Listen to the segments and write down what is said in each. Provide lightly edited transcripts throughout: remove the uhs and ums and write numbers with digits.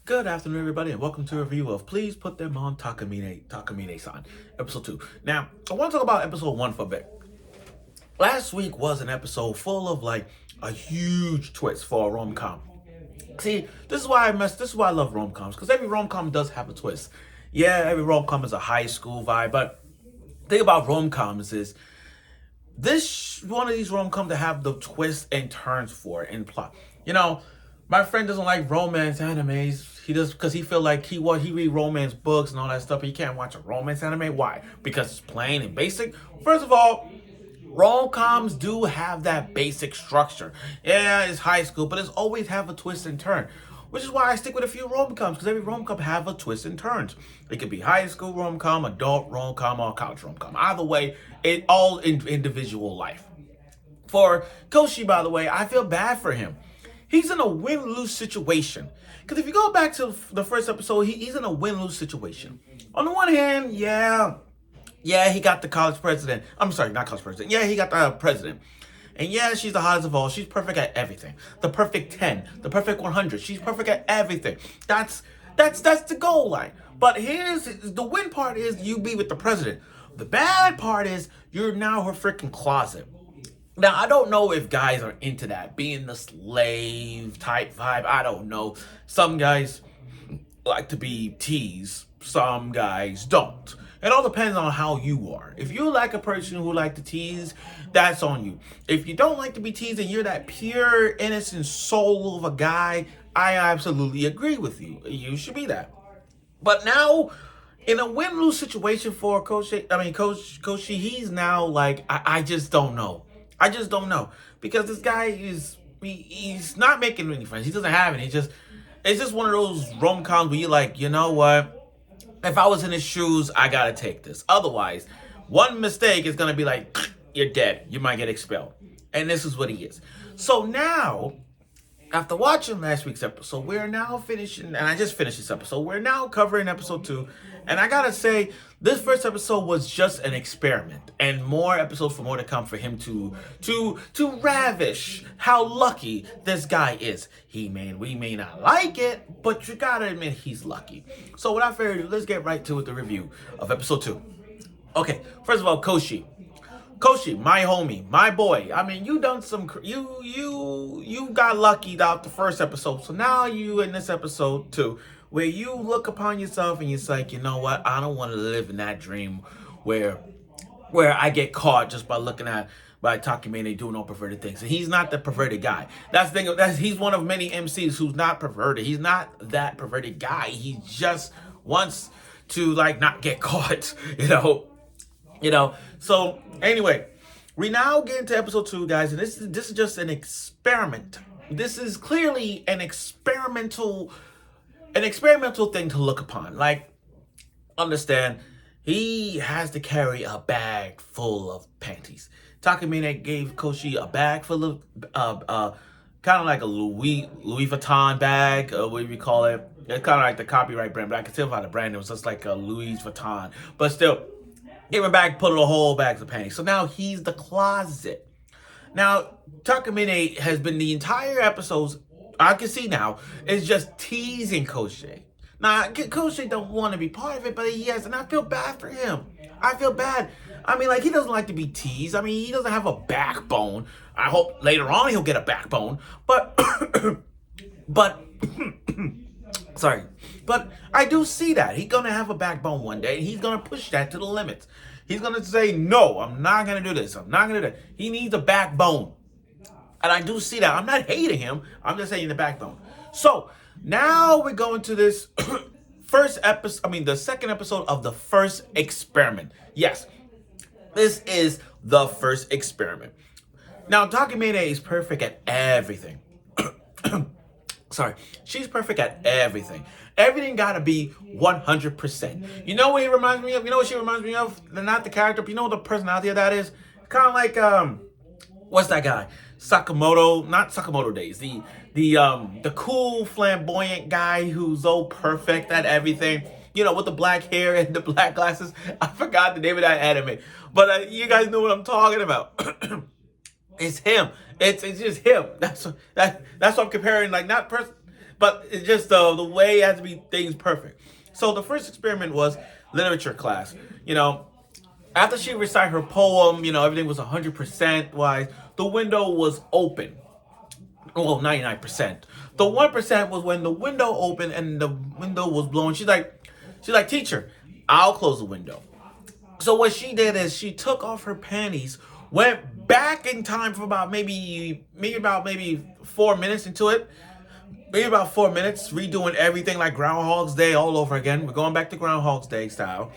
Good afternoon, everybody, and welcome to a review of Please Put Them on Takamine-san, episode 2. Now, I want to talk about episode 1 for a bit. Last week was an episode full of, a huge twist for a rom-com. See, this is why I love rom-coms, because every rom-com does have a twist. Yeah, every rom-com is a high school vibe, but the thing about rom-coms is, this one of these rom-coms to have the twists and turns for it in plot. My friend doesn't like romance animes. He does because he feel like he read romance books and all that stuff, but he can't watch a romance anime. Why? Because it's plain and basic. First of all, rom-coms do have that basic structure. Yeah, it's high school, but it's always have a twist and turn. Which is why I stick with a few rom-coms, because every rom-com have a twist and turns. It could be high school rom-com, adult rom-com, or college rom-com. Either way, it all in individual life. For Koshi, by the way, I feel bad for him. He's in a win-lose situation. Because if you go back to the first episode, he's in a win-lose situation. On the one hand, yeah, he got the college president. I'm sorry, not college president. Yeah, he got the president. And yeah, she's the hottest of all. She's perfect at everything. The perfect 10, the perfect 100. She's perfect at everything. That's the goal line. But here's the win part is you be with the president. The bad part is you're now her freaking closet. Now, I don't know if guys are into that, being the slave type vibe. I don't know. Some guys like to be teased. Some guys don't. It all depends on how you are. If you're like a person who like to tease, that's on you. If you don't like to be teased and you're that pure, innocent soul of a guy, I absolutely agree with you. You should be that. But now, in a win-lose situation for Coach Koshi, he's now like, I just don't know. I just don't know, because this guy he's not making any friends. He doesn't have any. It's just one of those rom-coms where you're like, you know what? If I was in his shoes, I gotta take this. Otherwise, one mistake is gonna be like, you're dead. You might get expelled. And this is what he is. So now, after watching last week's episode, we're now finishing, and I just finished this episode. We're now covering episode 2, and I gotta say, this first episode was just an experiment, and more episodes for more to come for him to ravish how lucky this guy is. We may not like it, but you gotta admit he's lucky. So without further ado, let's get right to the review of episode 2. Okay, first of all, Koshi, my homie, my boy. I mean, you done some. You got lucky out the first episode, so now you in this episode 2, where you look upon yourself and you're like, you know what? I don't want to live in that dream where I get caught just by looking at Takamine doing all perverted things. And he's not the perverted guy. That's the thing. He's one of many MCs who's not perverted. He's not that perverted guy. He just wants to not get caught. So anyway, we now get into episode 2, guys, and this is just an experiment. This is clearly an experimental thing to look upon. Understand, he has to carry a bag full of panties. Takamine gave Koshi a bag full of kind of like a Louis Vuitton bag, what do we call it? It's kind of like the copyright brand, but I can tell by the brand it was just like a Louis Vuitton. But still, gave him a bag, put a whole bag of panties. So now he's the closet. Now, Takamine has been the entire episodes, I can see now, is just teasing Koshi. Now, Koshi don't want to be part of it, but he has, and I feel bad for him. I feel bad. I mean, he doesn't like to be teased. I mean, he doesn't have a backbone. I hope later on he'll get a backbone. But, sorry. But I do see that. He's going to have a backbone one day, and he's going to push that to the limits. He's going to say, no, I'm not going to do this. I'm not going to do that. He needs a backbone. And I do see that. I'm not hating him. I'm just saying the backbone. So, now we're going to this the second episode of the first experiment. Yes, this is the first experiment. Now, Takamine is perfect at everything. Sorry, she's perfect at everything. Everything gotta be 100%. You know what he reminds me of? You know what she reminds me of? Not the character, but you know what the personality of that is? Kind of like, what's that guy? Sakamoto, not Sakamoto Days. The cool, flamboyant guy who's so perfect at everything. With the black hair and the black glasses. I forgot the name of that anime. But you guys know what I'm talking about. It's him. It's just him. That's what I'm comparing. but it's just the way it has to be things perfect. So the first experiment was literature class. After she recited her poem, everything was 100% wise. The window was open. Well, 99%. The 1% was when the window opened and the window was blown. She's like, teacher, I'll close the window. So what she did is she took off her panties, went back in time for about maybe 4 minutes into it. Maybe about 4 minutes, redoing everything like Groundhog's Day all over again. We're going back to Groundhog's Day style.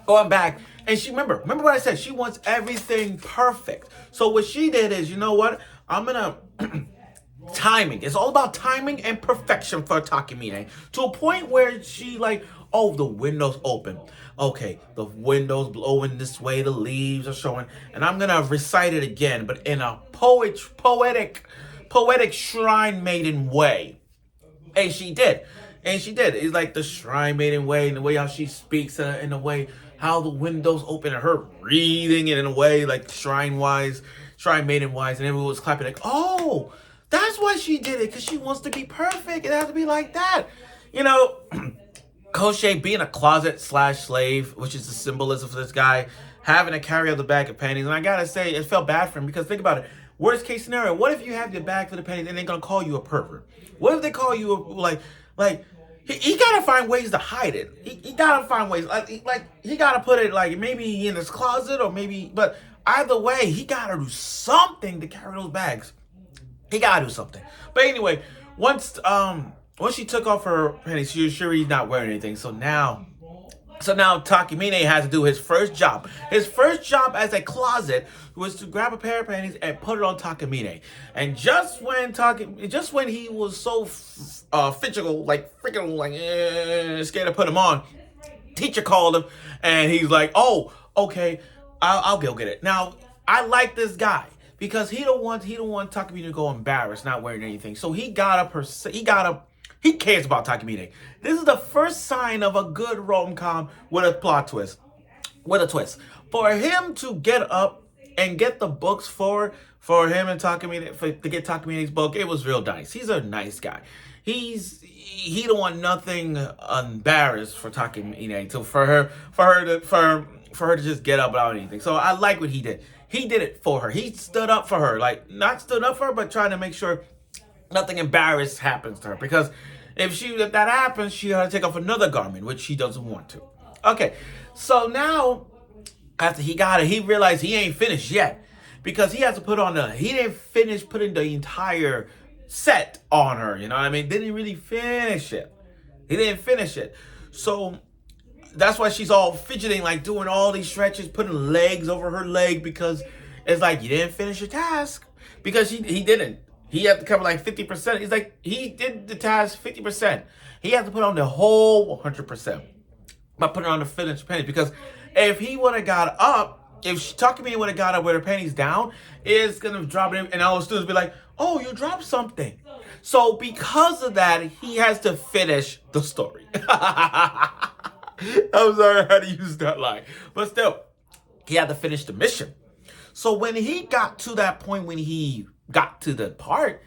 Going back, and she remember what I said. She wants everything perfect. So what she did is, you know what? I'm gonna timing. It's all about timing and perfection for Takamine. To a point where she like, oh, the window's open. Okay, the window's blowing this way, the leaves are showing, and I'm gonna recite it again, but in a poetic shrine maiden way. And she did. It's like the shrine maiden way, and the way how she speaks, in the way how the windows open, and her breathing in a way like shrine maiden wise, and everyone was clapping like, oh, that's why she did it, because she wants to be perfect. It has to be like that. Koshe being a closet/slave, which is the symbolism for this guy, having to carry out the bag of panties. And I gotta say, it felt bad for him, because think about it. Worst case scenario, what if you have your bag for the panties and they're gonna call you a pervert? What if they call you he gotta find ways to hide it. He gotta find ways, he gotta put it like maybe in his closet or maybe, but either way, he gotta do something to carry those bags. He gotta do something. But anyway, once she took off her panties, she was sure he's not wearing anything. So now Takamine has to do his first job. His first job as a closet was to grab a pair of panties and put it on Takamine. And just when he was so fidgetical, scared to put him on, teacher called him and he's like, "Oh, okay, I'll go get it." Now I like this guy, because he don't want Takamine to go embarrassed not wearing anything. So he cares about Takamine. This is the first sign of a good rom-com with a plot twist. With a twist. For him to get up and get the books for him and Takamine, to get Takamine's book, it was real nice. He's a nice guy. He don't want nothing embarrassed for Takamine. So for her to just get up without anything. So I like what he did. He did it for her. He stood up for her. Like, not stood up for her, but trying to make sure nothing embarrassed happens to her. Because if that happens, she had to take off another garment, which she doesn't want to. Okay, so now, after he got it, he realized he ain't finished yet. Because he has to he didn't finish putting the entire set on her, you know what I mean? Didn't really finish it. He didn't finish it. So that's why she's all fidgeting, like doing all these stretches, putting legs over her leg, because it's like, you didn't finish your task. Because he didn't. He had to cover like 50%. He's like, he did the task 50%. He had to put on the whole 100% by putting on the finished panties. Because if he would have got up, if Takamine would have got up with her panties down, it's going to drop it, and all the students be like, oh, you dropped something. So because of that, he has to finish the story. I'm sorry I had to use that line. But still, he had to finish the mission. So when he got to that point, when he got to the part,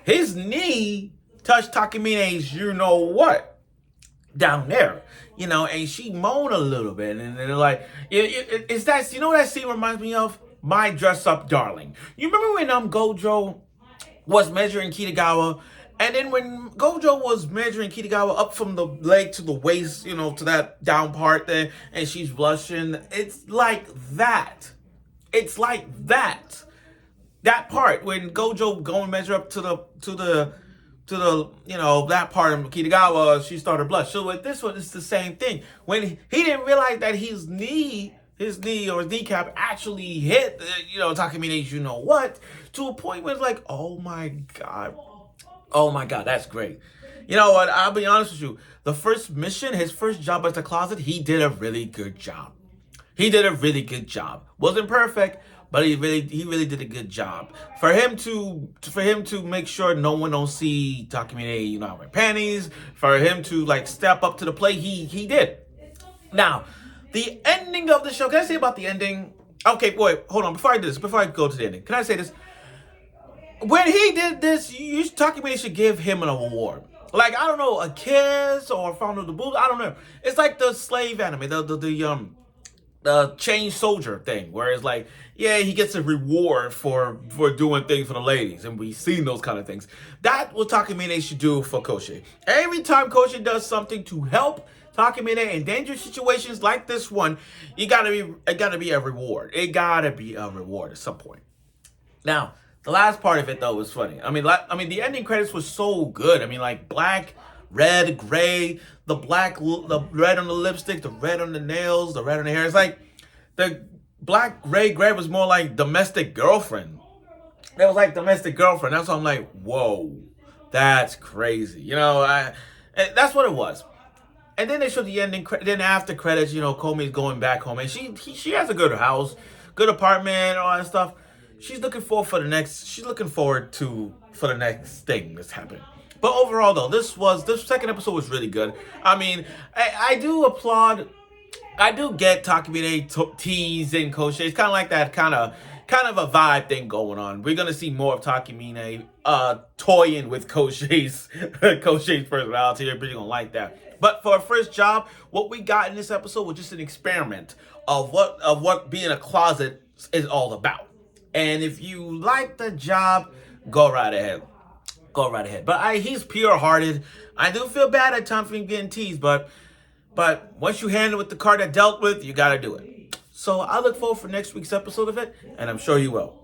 his knee touched Takamine's you-know-what down there. And she moaned a little bit. And they're like, it's that, you know what that scene reminds me of? My Dress Up Darling. You remember when Gojo was measuring Kitagawa? And then when Gojo was measuring Kitagawa up from the leg to the waist, to that down part there, and she's blushing, it's like that. It's like that. That part when Gojo go and measure up to the that part of Kitagawa, she started blush. So with this one, it's the same thing. When he didn't realize that his knee or his kneecap actually hit, Takamine's you-know-what, to a point where it's like, oh my God, that's great. You know what? I'll be honest with you. The first mission, his first job as a closet, he did a really good job. Wasn't perfect, but he really did a good job. For him to make sure no one don't see Takamine, wearing panties. For him to step up to the plate, he did. Now, the ending of the show. Can I say about the ending? Okay, wait, hold on. Before I go to the ending, can I say this? When he did this, Takamine should give him an award. like, I don't know, a kiss or found of the boob. I don't know. It's like the slave anime, the chain soldier thing, where it's like, yeah, he gets a reward for doing things for the ladies, and we've seen those kind of things. That's what Takamine should do for Koshi. Every time Koshi does something to help Takamine in dangerous situations like this one, it gotta be a reward. It gotta be a reward at some point. Now, the last part of it though was funny. I mean, the ending credits was so good. I mean, like black, red, gray, the red on the lipstick, the red on the nails, the red on the hair. It's like the black, gray was more like domestic girlfriend. It was like domestic girlfriend. That's why I'm like, whoa, that's crazy. You know, that's what it was. And then they showed the ending. Then after credits, you know, Komi's going back home, and she has a good house, good apartment, all that stuff. She's looking forward for the next. She's looking forward for the next thing that's happening. But overall, though, this second episode was really good. I mean, I do applaud. I do get Takamine teasing Koshi. It's kind of like that kind of a vibe thing going on. We're gonna see more of Takamine toying with Koshi's personality. Everybody's gonna like that. But for our first job, what we got in this episode was just an experiment of what being a closet is all about. And if you like the job, go right ahead. Go right ahead. But he's pure-hearted. I do feel bad at times for him getting teased, but once you handle with the card that dealt with, you gotta do it. So I look forward for next week's episode of it, and I'm sure you will.